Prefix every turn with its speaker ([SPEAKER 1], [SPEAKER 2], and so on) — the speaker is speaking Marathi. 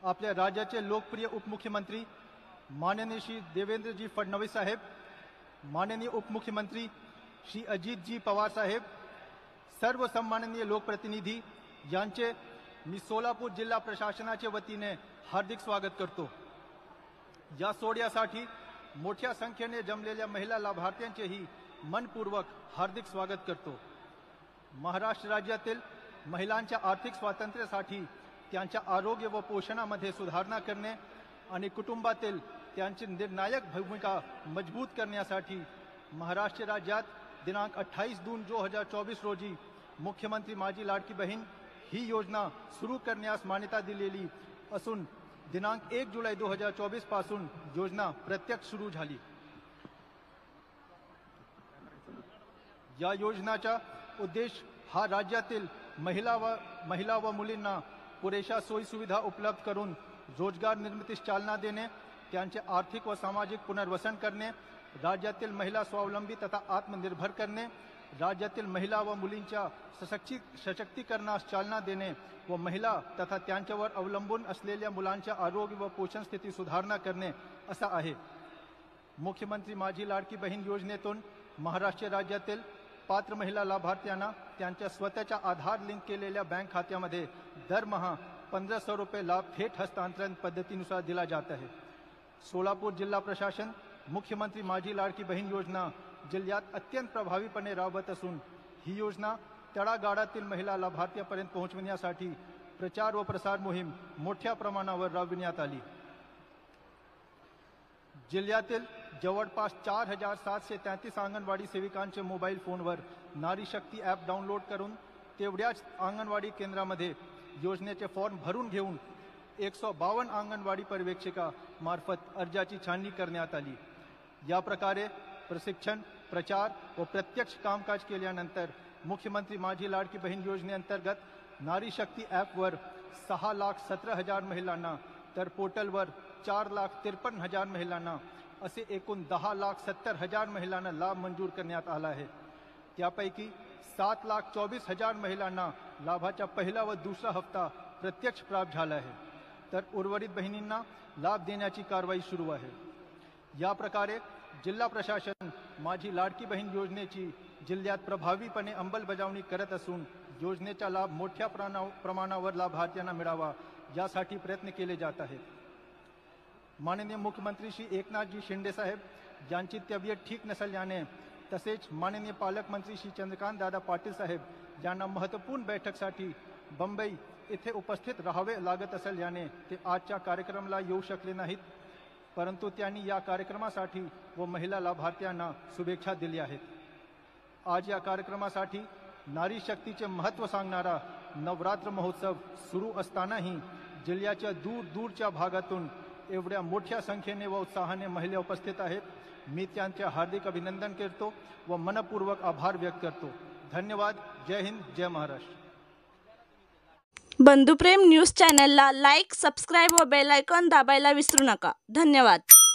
[SPEAKER 1] आपल्या राज्याचे लोकप्रिय उपमुख्यमंत्री माननीय श्री देवेंद्रजी फडणवीस साहेब, माननीय उपमुख्यमंत्री श्री अजितजी पवार साहेब, सर्व सन्माननीय लोकप्रतिनिधी यांचे मी सोलापूर जिल्हा प्रशासनाच्या वतीने हार्दिक स्वागत करतो। या सोहळ्यासाठी मोठ्या संख्येने जमलेल्या महिला लाभार्थ्यांचेही मनपूर्वक हार्दिक स्वागत करतो। महाराष्ट्र राज्यातील महिलांच्या आर्थिक स्वातंत्र्यासाठी, त्यांच्या आरोग्य व पोषणामध्ये सुधारणा करणे आणि कुटुंबातील त्यांची निर्णायक भूमिका मजबूत करण्यासाठी महाराष्ट्र राज्यात दिनांक 28 जून 2024 रोजी मुख्यमंत्री माझी लाडकी बहीण ही योजना सुरू करण्यास मान्यता दिलेली असून दिनांक 1 जुलै 2024 पासून योजना प्रत्यक्ष सुरू झाली। या योजनेचा उद्देश हा राज्यातील महिला व मुलींना पुरेशा सोयी सुविधा उपलब्ध करून रोजगार निर्मितीस चालना देणे, त्यांचे आर्थिक व सामाजिक पुनर्वसन करणे, राज्यातील महिला स्वावलंबी तथा आत्मनिर्भर करणे, राज्यातील महिला व मुलींच्या सशक्तीकरणास चालना देणे व महिला तथा त्यांच्यावर अवलंबून असलेल्या मुलांच्या आरोग्य व पोषण स्थिती सुधारणा करणे असा आहे। मुख्यमंत्री माझी लाडकी बहीण योजनेतून महाराष्ट्र राज्यातील पात्र महिला लाभार्थ्यांना त्यांच्या स्वतःच्या आधार लिंक केलेल्या बँक खात्यामध्ये दरमहा 1500 रुपये लाभ थेट हस्तांतरण पद्धतीनुसार दिला जात आहे। सोलापूर जिल्हा प्रशासन मुख्यमंत्री माझी लाडकी बहीण योजना जिल्ह्यात अत्यंत प्रभावीपणे राबवत असून ही योजना तळागाळातील महिला लाभार्थ्यांपर्यंत पोहोचविण्यासाठी प्रचार व प्रसार मोहीम मोठ्या प्रमाणावर राबविण्यात आली। जिल्ह्यातील जवळपास 4733 अंगणवाडी सेविकांचे मोबाईल फोनवर नारी शक्ती ॲप डाउनलोड करून तेवढ्याच अंगणवाडी केंद्रामध्ये योजनेचे फॉर्म भरून घेऊन 152 अंगणवाडी पर्यवेक्षिका मार्फत अर्जाची छाननी करण्यात आली। या प्रकारे प्रशिक्षण, प्रचार व प्रत्यक्ष कामकाज केल्यानंतर मुख्यमंत्री माझी लाडकी बहीण योजनेअंतर्गत नारी शक्ती ॲपवर 6,17,000 महिलांना तर पोर्टलवर 4,53,000 महिलांना असे एकूण 10,70,000 महिलांना लाभ मंजूर करण्यात आला आहे। त्यापैकी 7,24,000 महिलांना लाभाचा पहिला व दुसरा हप्ता प्रत्यक्ष प्राप्त झाला आहे, तर उर्वरित बहिणींना लाभ देण्याची कारवाई सुरू आहे। या प्रकारे जिल्हा प्रशासन माझी लाडकी बहीण योजनेची जिल्ह्यात प्रभावीपणे अंमलबजावणी करत असून योजनेचा लाभ मोठ्या प्रमाणावर लाभार्थ्यांना मिळावा यासाठी प्रयत्न केले जात आहेत। माननीय मुख्यमंत्री श्री एकनाथजी शिंदे साहेब यांची तब्येत ठीक नसल्याने तसेच माननीय पालकमंत्री श्री चंद्रकांत दादा पाटील साहेब यांना महत्त्वपूर्ण बैठकीसाठी बंबई येथे उपस्थित राहावे लागत असल्याने ते आजच्या कार्यक्रमाला येऊ शकले नाहीत, परंतु त्यांनी या कार्यक्रमासाठी व महिला लाभार्थ्यांना शुभेच्छा दिल्या आहेत। आज या कार्यक्रमासाठी नारी शक्तीचे महत्त्व सांगणारा नवरात्र महोत्सव सुरू असतानाही जिल्ह्याच्या दूरच्या भागातून एवढ्या मोठ्या संख्येने व उत्साहाने महिला उपस्थित आहेत। मी त्यांचे हार्दिक अभिनंदन करतो व मनपूर्वक आभार व्यक्त करतो। धन्यवाद। जय हिंद, जय महाराष्ट्र।
[SPEAKER 2] बंधुप्रेम न्यूज चॅनलला लाईक, सबस्क्राईब व बेल आयकॉन दाबायला विसरू नका। धन्यवाद।